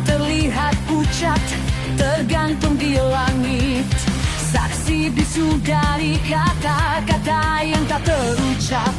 Terlihat pucat, tergantung di langit. Saksi bisu dari kata-kata yang tak terucap.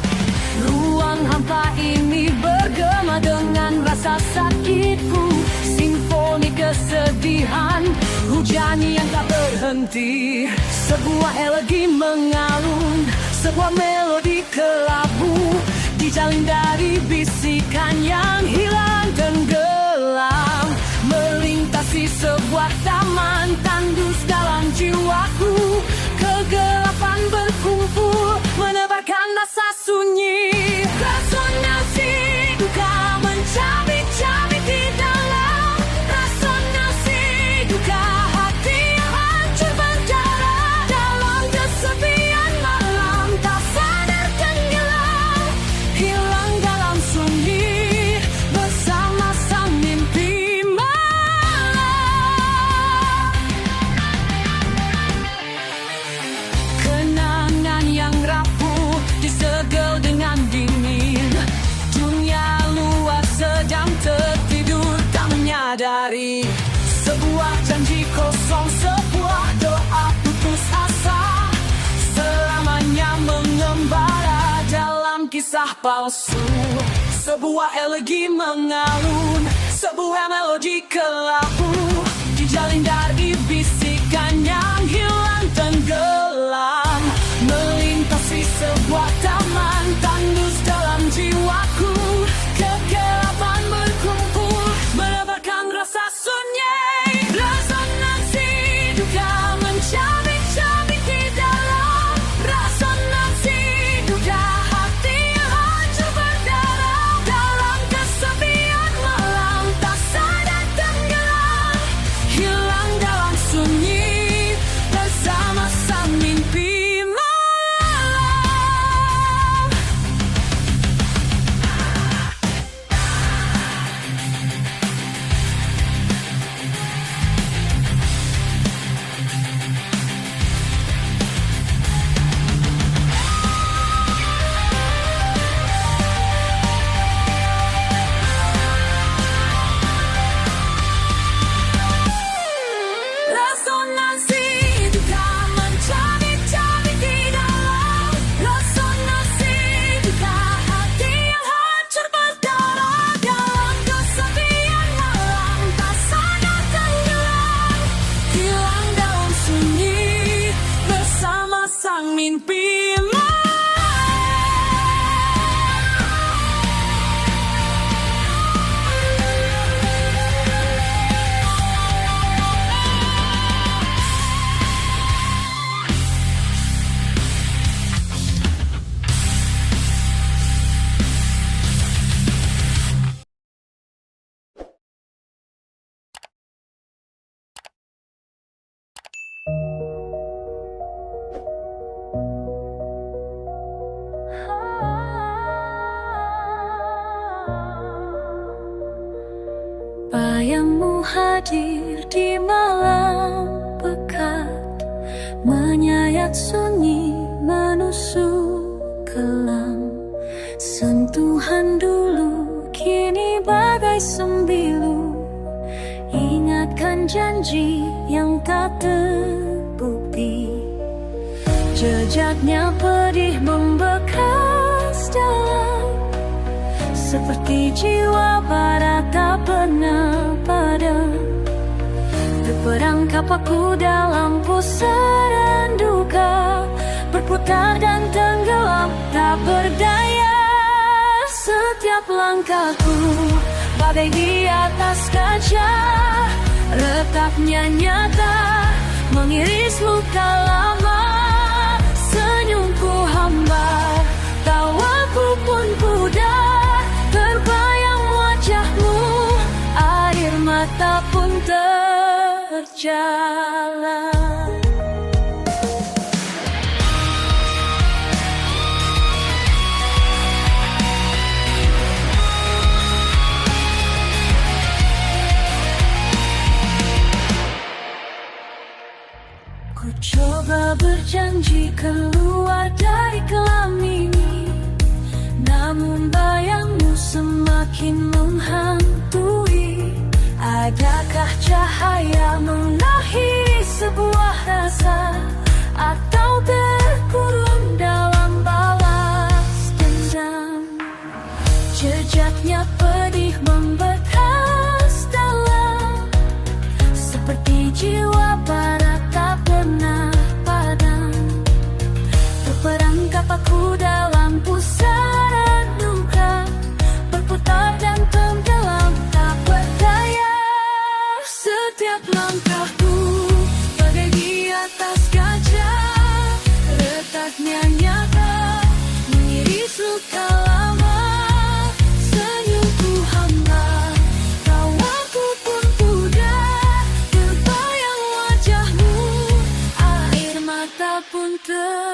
Ruang hampa ini bergema dengan rasa sakitku. Simfoni kesedihan, hujan yang tak berhenti. Sebuah elegi mengalun, sebuah melodi kelabu, dijalin dari bisikan yang hilang tenggelam. Melintasi sebuah taman, tandus dalam jiwaku. Kegelapan berkumpul, menebarkan rasa sunyi. Resonansi duka mencabik-cabik di dalam. Resonansi duka, hati yang hancur berdarah. Dalam kesepian malam, tak sadar tenggelam. Hilang dalam sunyi, bersama sang mimpi. Disegel dengan dingin, dunia luar sedang tertidur, tak menyadari. Sebuah janji kosong, sebuah doa putus asa, selamanya mengembara dalam kisah palsu. Sebuah elegi mengalun, sebuah melodi kelabu, dijalin dari bisikan yang hilang tenggelam. Melintasi sebuah taman, tandus dalam jiwaku. Kegelapan berkumpul, menebarkan rasa sunyi. Resonansi duka mencabik-cabik di dalam. Resonansi duka, hati yang hancur berdarah. Dalam kesepian malam, tak sadar tenggelam. Hilang dalam sunyi, bersama sang mimpi. Bayangmu hadir di malam pekat, menyayat sunyi, menusuk kelam. Sentuhan dulu kini bagai sembilu, ingatkan janji yang tak terbukti. Jejaknya pedih membekas dalam, seperti jiwa barat tak pernah padam. Terperangkap aku dalam pusaran duka, berputar dan tenggelam tak berdaya. Setiap langkahku bagai di atas kaca, retaknya nyata mengiris luka lama. Senyumku hambar, tawaku pun pudar, terbayang wajahmu, air mata pun terhenti. berjalan. Ku coba berjanji keluar dari kelam ini, namun bayangmu semakin menghantui. Adakah cahaya mengakhiri sebuah rasa, atau terkurung dalam balas dendam? Jejaknya pedih membekas dalam, seperti jiwa barat tak pernah padam. Terperangkap aku dalam pusaran duka, berputar dan tenggelam tak berdaya. Setiap langkahku bagai di atas kaca, retaknya nyata mengiris luka lama. Senyumku hambar, tawaku pun pudar, terbayang wajahmu, air mata pun terjalar.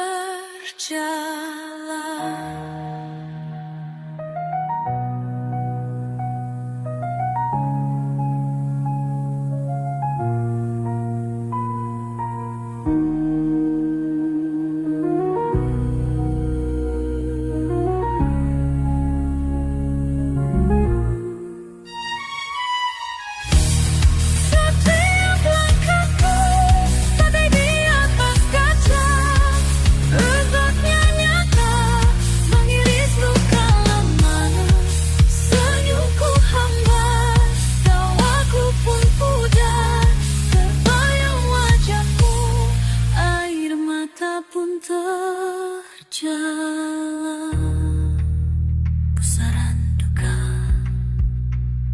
Pusaran duka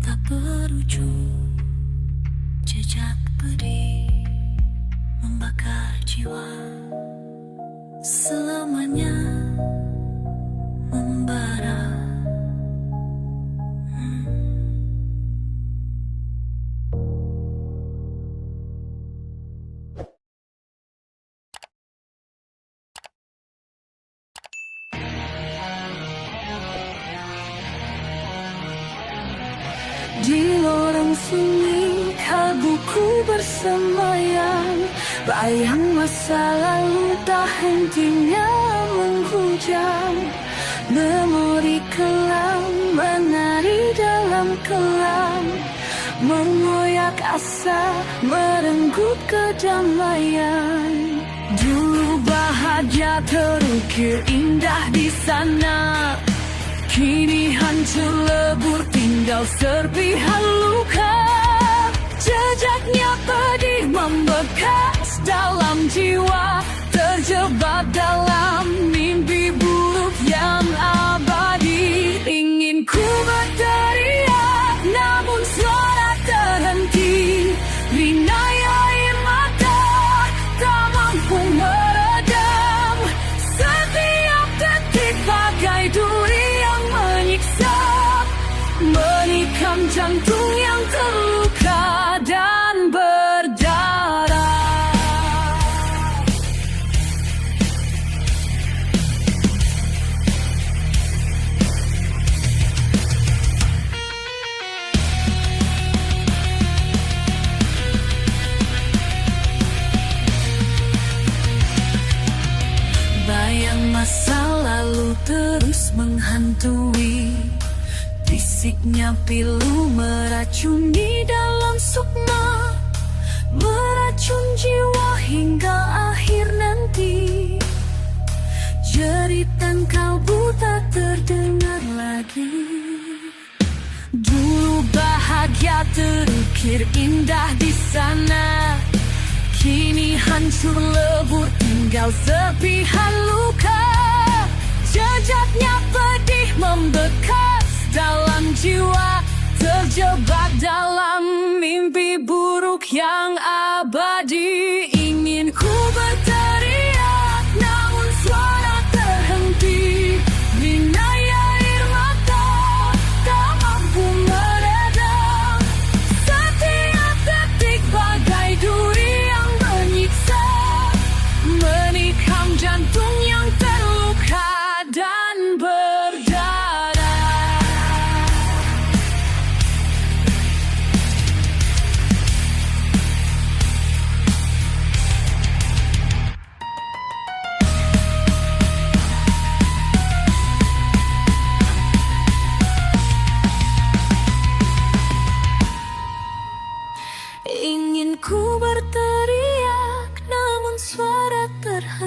tak berujung, jejak pedih membakar jiwa, selamanya membara. Di lorong sunyi kalbuku bersemayam, bayang masa lalu tak hentinya menghujam. Memori kelam menari dalam kelam, mengoyak asa, merenggut kedamaian. Dulu bahagia terukir indah di sana, kini hancur lebur tinggal serpihan luka. Jejaknya pedih membekas dalam jiwa, terjebak dalam mimpi buruk yang abadi. Ingin ku berteriak, namun suara terhenti. Rinai air mata tak mampu meredam, setiap detik bagai duri yang menyiksa, menikam jantung yang terluka dan berdarah. Bayang masa lalu terus menghantui, bisiknya pilu meracuni dalam sukma, meracun jiwa hingga akhir nanti. Jeritan kalbu tak terdengar lagi. Dulu bahagia terukir indah di sana, kini hancur lebur tinggal serpihan luka. Jejaknya pedih membekas dalam jiwa, terjebak dalam mimpi buruk yang abadi. Ingin ku berteriak, namun suara terhenti. Rinai air mata tak mampu meredam, setiap detik bagai dunia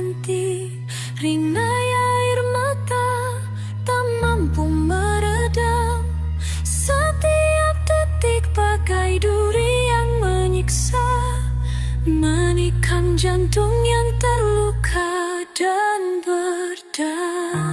berhenti. Rinai air mata tak mampu meredam. Setiap detik bagai duri yang menyiksa, menikam jantung yang terluka dan berdarah.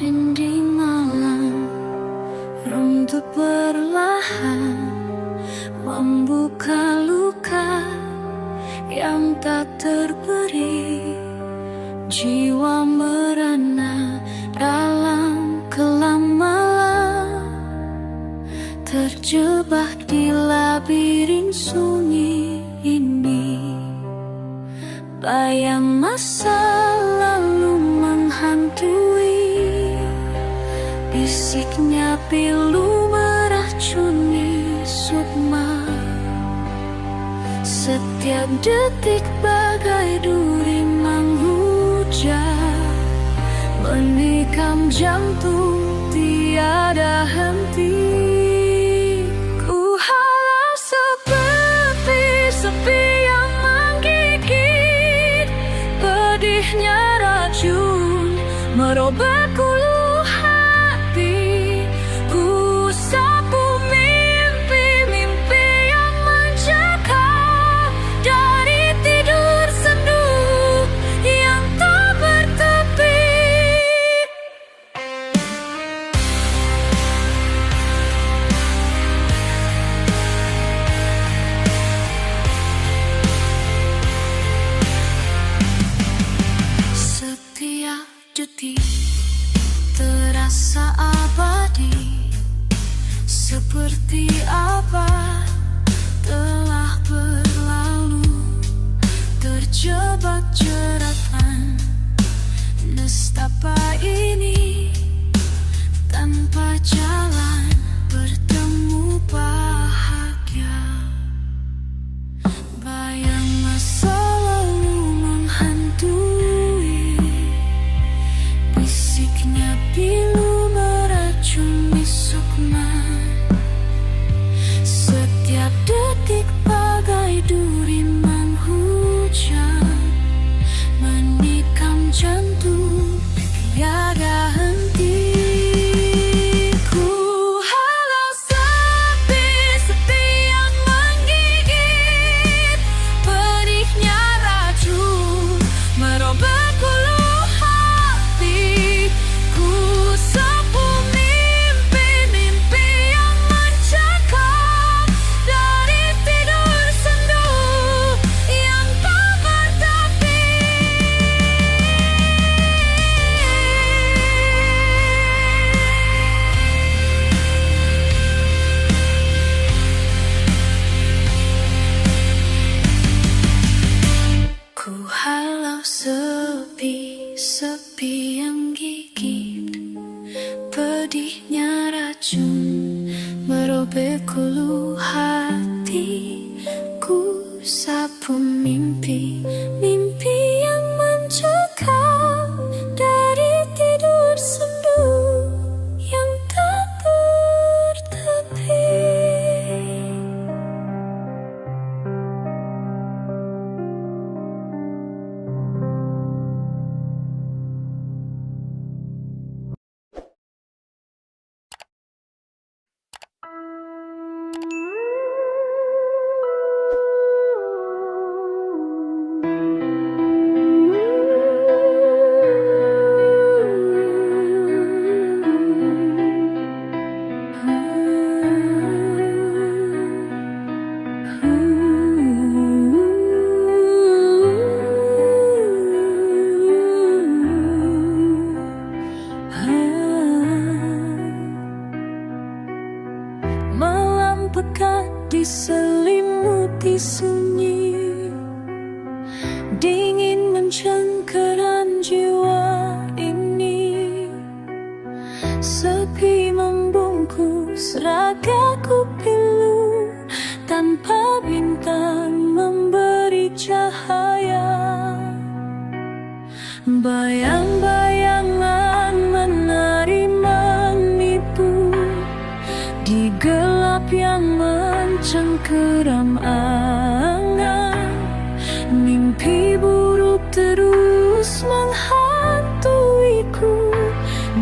Dinding malam runtuh perlahan, membuka luka yang tak terberi. Jiwa merana dalam kelam malam, terjebak di labirin sunyi ini. Bayang masa lalu menghantui, bisiknya pilu meracuni sukma. Setiap detik bagai duri menghujam, menikam jantung tiada henti. Ku halau seperti sepi yang menggigit, pedihnya racun merobek ulu hati. Ku sapu mimpi-mimpi yang mencekam dari tidur sendu yang tak bertepi. Setiap detik terasa abadi, seperti apa telah berlalu, terjebak jeratan nestapa ini, tanpa jalan bertemu bahagia. Bayang masa lalu menghantui, bisiknya pilu meracuni sukma. Setiap detik bagai duri menghujam, menikam jantung tiada henti. Ku halau sepi-sepi yang menggigit, pedihnya racun merobek ulu hati. Ku sapu mimpi-mimpi yang mencekam dari tidur sendu yang tak bertepi. Ku halau sepi-sepi yang gigit, pedihnya racun merobek ulu hati. Ku sapu mimpi-mimpi yang mencekam dari tidur sendu yang tak bertepi. Malam pekat diselimuti sunyi, ragaku pilu tanpa bintang memberi cahaya. Bayang-bayangan menari menipu di gelap yang mencengkeram angan. Mimpi buruk terus menghantuiku,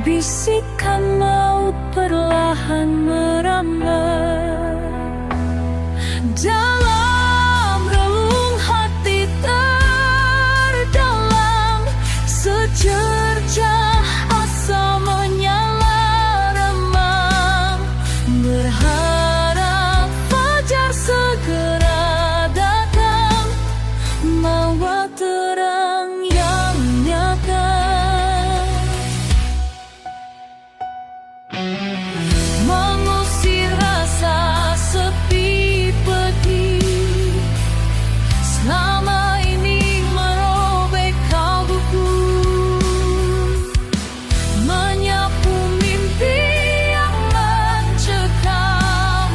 bisikan maut perlahan merambat. Dalam relung hati terdalam, secercah asa menyala remang. Berharap fajar segera datang, membawa terang yang nyata. Mengusir rasa sepi pedih, selama ini merobek kalbuku, menyapu mimpi yang mencekam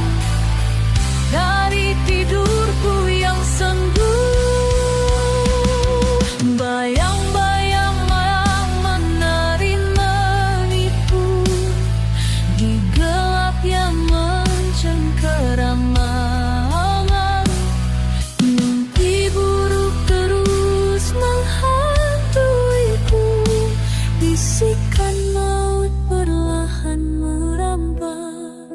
dari tidurku yang sendu. Bayang-bayang yang menari menipu di gelap yang mencengkeram angan. Mimpi buruk terus menghantuiku, bisikan maut perlahan merambat.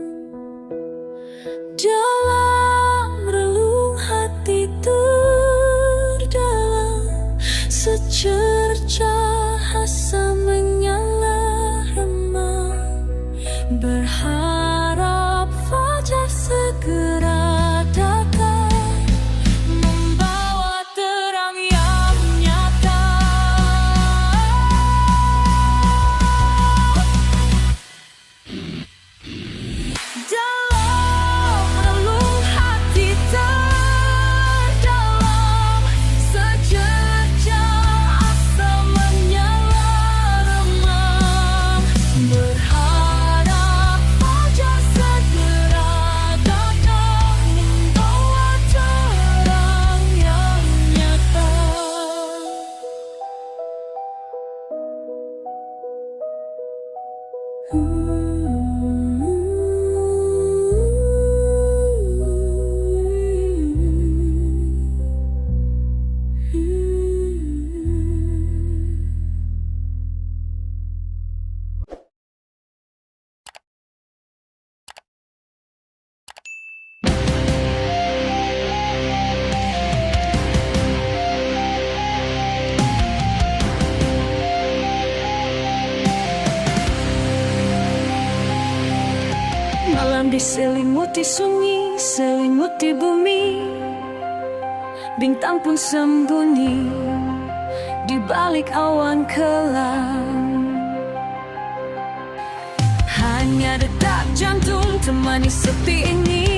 Dalam relung hati terdalam, secercah asa menyala remang. Berharap fajar segera datang, membawa terang yang nyata. Dalam relung hati terdalam, secercah asa menyala remang. Berharap fajar segera datang, membawa terang yang nyata. Malam diselimuti sunyi, selimuti bumi. Bintang pun sembunyi di balik awan kelam. Hanya detak jantung temani sepi ini.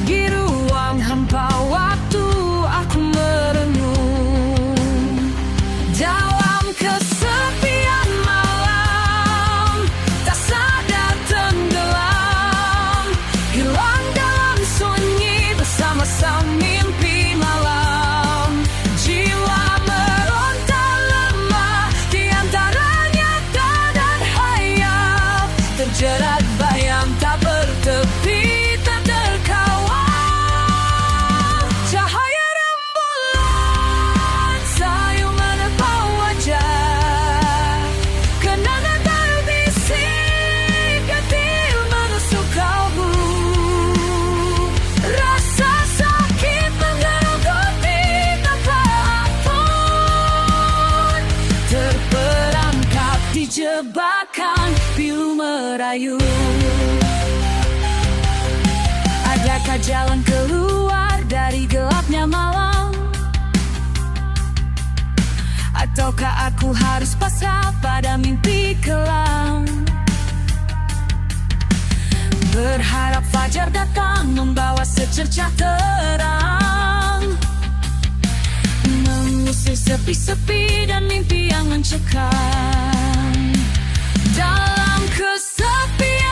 Di ruang hampa waktu aku merenung. Dalam kesepian malam, tak sadar tenggelam, hilang dalam sunyi bersama-sama mimpi malam. Jiwa meronta lemah di antara nyata dan hayal, terjerat bayang tak bertepi, tak terkawal. Cahaya rembulan sayu menerpa wajah, kenangan terbisik getir menusuk kalbu. Rasa sakit menggerogoti tanpa ampun, terperangkap di jebakan pilu merayu. Adakah jalan keluar dari gelapnya malam? Ataukah aku harus pasrah pada mimpi kelam? Berharap fajar datang membawa secercah terang, mengusir sepi-sepi dan mimpi yang mencekam. Dalam kesepian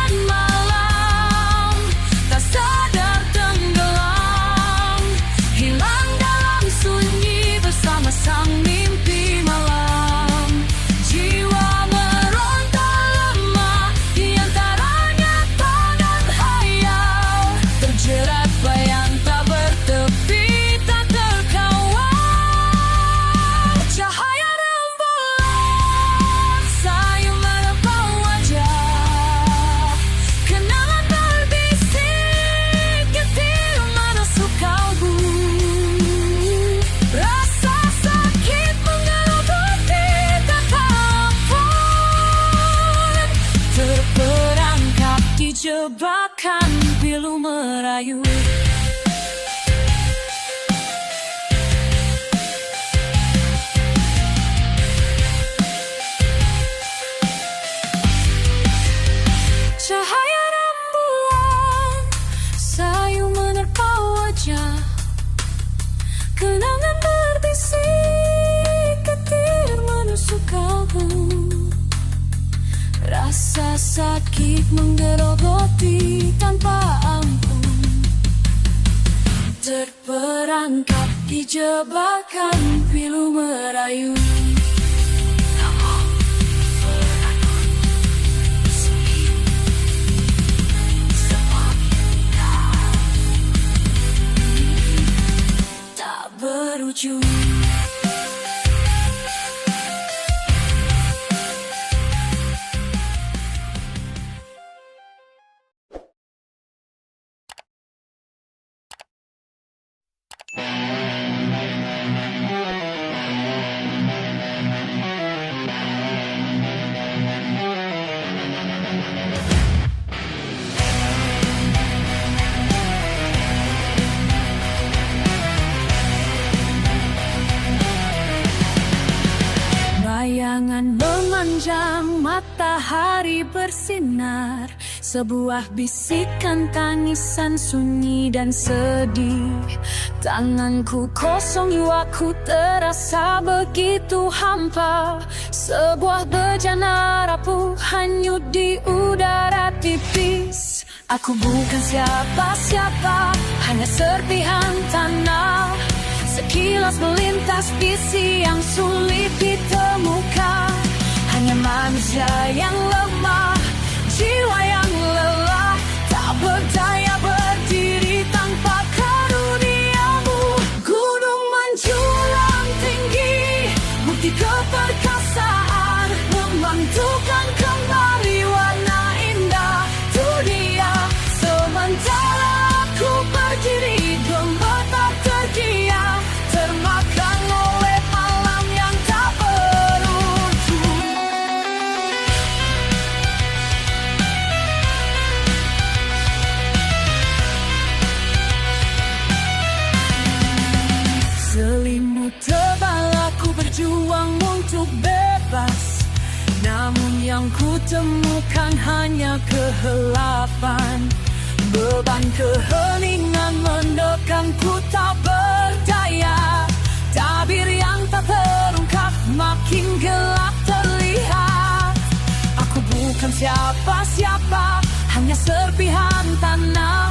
merayu. Cahaya rembulan sayu menerpa wajah, kenangan berbisik ketir menusuk kalbu. Rasa sakit menggerogoti tanpa ampun, terperangkap di jebakan pilu merayu. Tak berujung. Bayangan memanjang, matahari bersinar, sebuah bisikan tangisan sunyi dan sedih. Tanganku kosong, jiwaku terasa begitu hampa. Sebuah bejana rapuh hanyut di udara tipis. Aku bukan siapa-siapa, hanya serpihan tanah. Sekilas melintas visi yang sulit ditemukan. Hanya manusia yang lemah, jiwa yang lelah, tak berdaya berdiri tanpa karuniamu. Gunung menjulang tinggi, bukti keperkasaan, memantulkan kembali warna indah dunia. Sementara aku berdiri gemetar terdiam, termakan oleh malam yang tak berujung. Selimut tebal aku berjuang untuk bebas, namun yang ku temukan hanya kehelapan. Beban keheningan mendekam, ku tak berdaya. Tabir yang tak terungkap makin gelap terlihat. Aku bukan siapa-siapa, hanya serpihan tanah.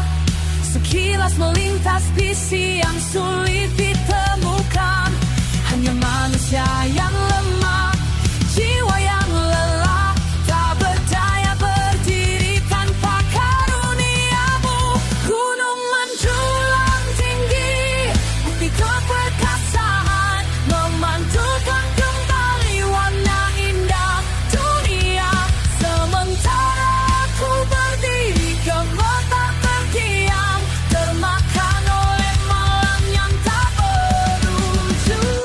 Sekilas melintas visi yang sulit ditemukan. Hanya manusia yang lemah, jiwa yang lelah, tak berdaya berdiri tanpa karuniamu. Gunung menjulang tinggi, bukti keperkasaan, memantulkan kembali warna indah dunia. Sementara aku berdiri gemetar terdiam, termakan oleh malam yang tak berujung.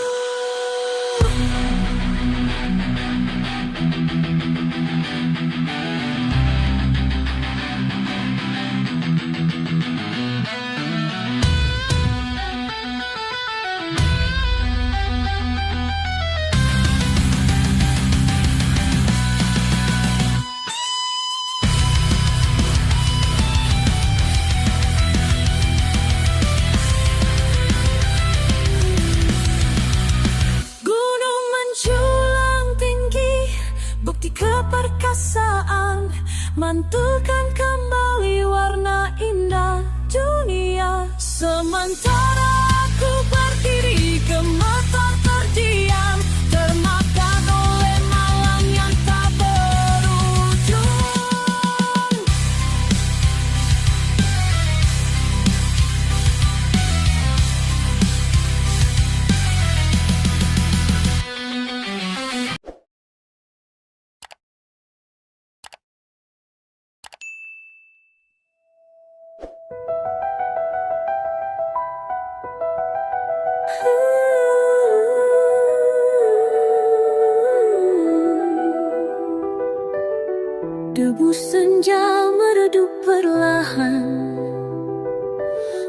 Gunung menjulang tinggi, bukti keperkasaan, mantulkan kembali warna indah dunia. Sementara aku berdiri gemetar terdiam, termakan oleh malam yang tak berujung.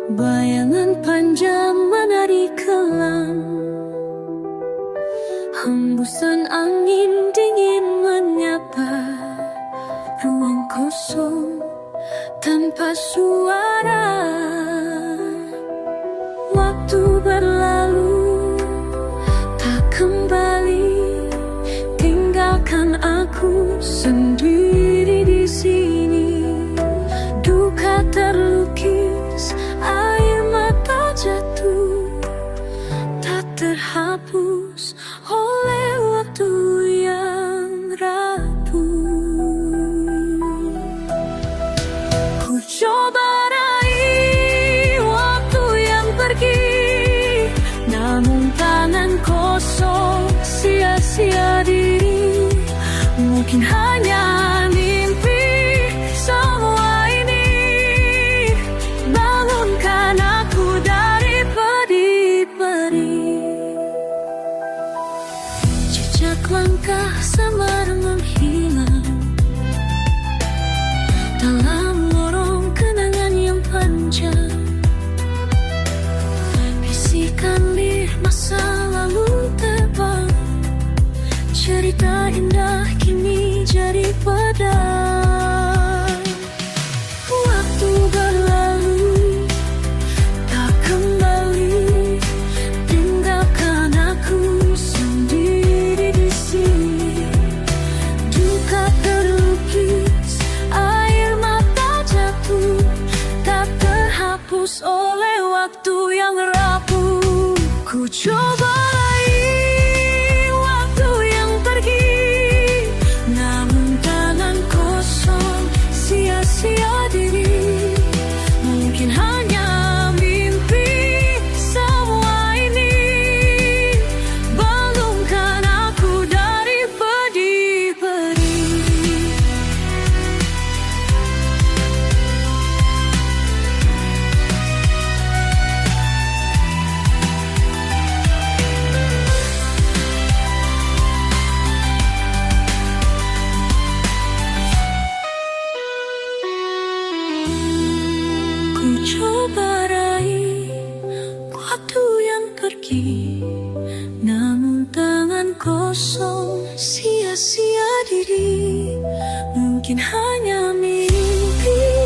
Bayangan panjang menari kelam, hembusan angin dingin menyapa ruang kosong tanpa suara. Waktu berlalu tak kembali, tinggalkan aku sendiri di sini. Duka terlukis, air mata jatuh, tak terhapus oleh waktu yang rapuh. Ku coba raih waktu yang pergi, namun tangan kosong sia-sia diri. Mungkin hanya mimpi semua ini. Bangunkan aku dari peri-peri. Jejak langkah samar menghilang dalam lorong kenangan yang panjang. Bisikan lir masa lalu terbang, cerita indah kini jadi pedang. Waktu berlalu tak kembali, tinggalkan aku sendiri di sini. Duka terlukis, air mata jatuh, tak terhapus oleh waktu yang rapuh. Ku coba raih waktu yang pergi, namun tangan kosong sia-sia diri. Mungkin hanya mimpi semua ini. Bangunkan aku dari peri-peri. Ku coba raih waktu yang pergi, namun tangan kosong sia-sia diri. Mungkin hanya mimpi